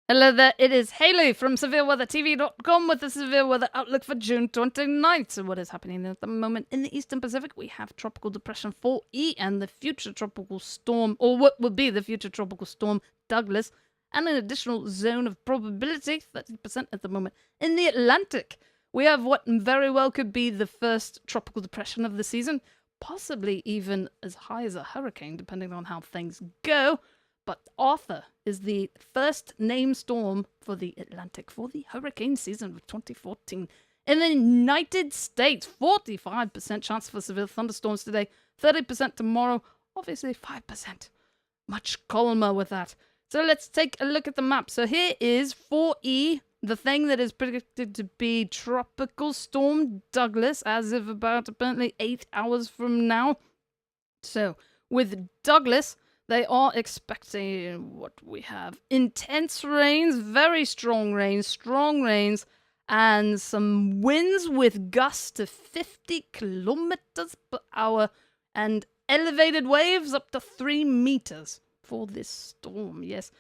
Hello there, it is Hayley from SevereWeatherTV.com with the Severe Weather Outlook for June 29th. So what is happening at the moment in the Eastern Pacific? We have Tropical Depression 4E and the future tropical storm, or what will be the future tropical storm, Douglas, and an additional zone of probability, 30% at the moment, in the Atlantic. We have what very well could be the first tropical depression of the season, possibly even as high as a hurricane, depending on how things go. But Arthur is the first named storm for the Atlantic for the hurricane season of 2014. In the United States, 45% chance for severe thunderstorms today, 30% tomorrow, obviously 5%. Much calmer with that. So let's take a look at the map. So here is 4E, the thing that is predicted to be Tropical Storm Douglas, as of about apparently 8 hours from now. So with Douglas, they are expecting what we have. Intense rains, very strong rains, and some winds with gusts to 50 kilometers per hour and elevated waves up to 3 meters for this storm, yes.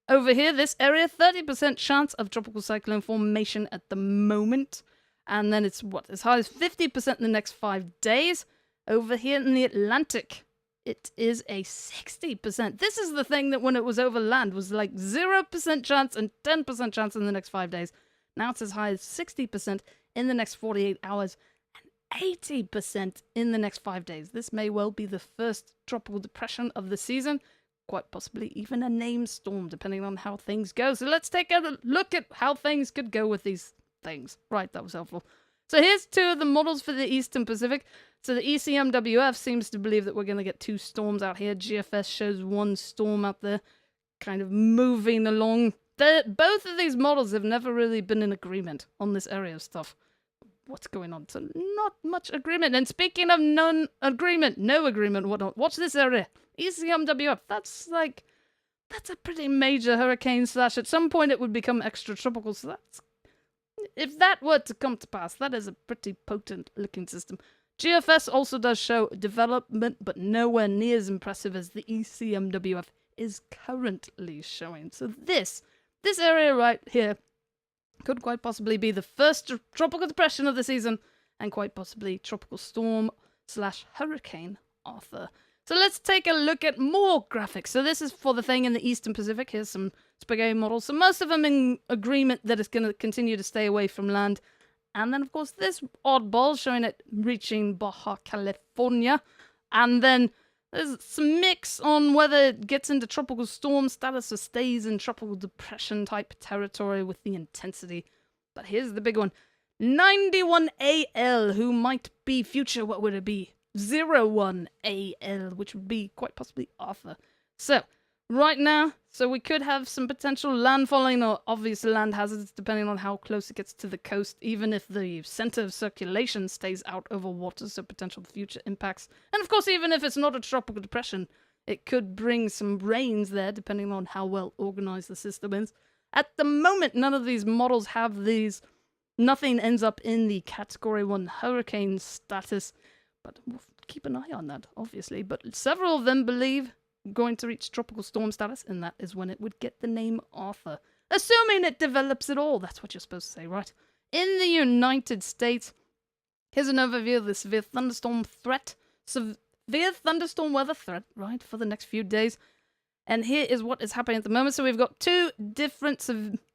Over here, this area, 30% chance of tropical cyclone formation at the moment. And then it's what, as high as 50% in the next 5 days. Over here in the Atlantic, it is a 60%. This is the thing that when it was over land was like 0% chance and 10% chance in the next 5 days. Now it's as high as 60% in the next 48 hours and 80% in the next 5 days. This may well be the first tropical depression of the season, quite possibly even a named storm, depending on how things go. So let's take a look at how things could go with these things. Right, that was helpful. So here's two of the models for the Eastern Pacific. So the ECMWF seems to believe that we're going to get 2 storms out here. GFS shows 1 storm out there kind of moving along. Both of these models have never really been in agreement on this area of stuff. What's going on? So not much agreement. And speaking of no agreement, whatnot, watch this area. ECMWF, that's a pretty major hurricane / at some point it would become extratropical, so that's, if that were to come to pass, that is a pretty potent looking system. GFS also does show development, but nowhere near as impressive as the ECMWF is currently showing. So this area right here could quite possibly be the first tropical depression of the season, and quite possibly tropical storm / hurricane Arthur. So let's take a look at more graphics. So this is for the thing in the Eastern Pacific. Here's some spaghetti models. So most of them in agreement that it's going to continue to stay away from land. And then, of course, this oddball showing it reaching Baja California. And then there's some mix on whether it gets into tropical storm status or stays in tropical depression type territory with the intensity. But here's the big one. 91AL, who might be future, what would it be? 01AL, which would be quite possibly Arthur. So, right now, we could have some potential landfalling or obvious land hazards depending on how close it gets to the coast, even if the center of circulation stays out over water, so potential future impacts. And of course, even if it's not a tropical depression, it could bring some rains there, depending on how well organized the system is. At the moment, none of these models have these. Nothing ends up in the Category 1 hurricane status. But we'll keep an eye on that, obviously. But several of them believe going to reach tropical storm status, and that is when it would get the name Arthur. Assuming it develops at all. That's what you're supposed to say, right? In the United States, here's an overview of the severe thunderstorm threat. Severe thunderstorm weather threat, right, for the next few days. And here is what is happening at the moment. So we've got 2 different,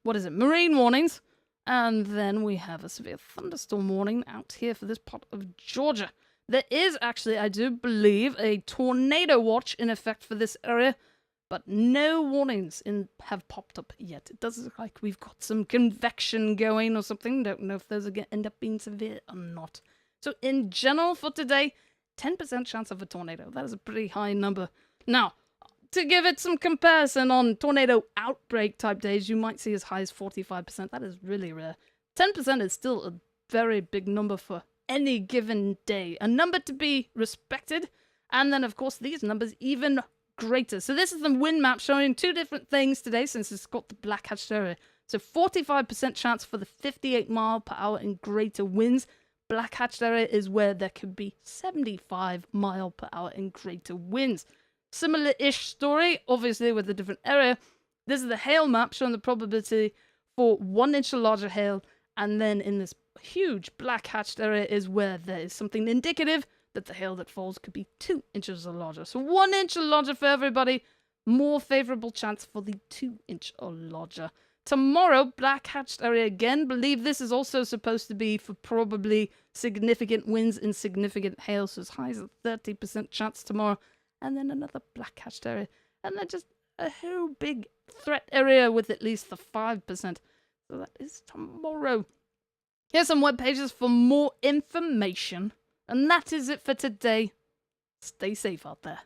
marine warnings. And then we have a severe thunderstorm warning out here for this part of Georgia. There is actually, I do believe, a tornado watch in effect for this area, but no warnings have popped up yet. It does look like we've got some convection going or something. Don't know if those are going to end up being severe or not. So in general for today, 10% chance of a tornado. That is a pretty high number. Now, to give it some comparison on tornado outbreak type days, you might see as high as 45%. That is really rare. 10% is still a very big number for any given day. A number to be respected. And then, of course, these numbers even greater. So this is the wind map showing 2 different things today since it's got the black hatched area. So 45% chance for the 58 mile per hour and greater winds. Black hatched area is where there could be 75 mile per hour and greater winds. Similar-ish story, obviously with a different area. This is the hail map showing the probability for 1 inch or larger hail. And then in this huge black hatched area is where there is something indicative that the hail that falls could be 2 inches or larger. So 1 inch or larger for everybody. More favorable chance for the 2 inch or larger. Tomorrow, black hatched area again. Believe this is also supposed to be for probably significant winds and significant hail. So as high as a 30% chance tomorrow. And then another black hatched area. And then just a whole big threat area with at least the 5%. So that is tomorrow. Here's some web pages for more information. And that is it for today. Stay safe out there.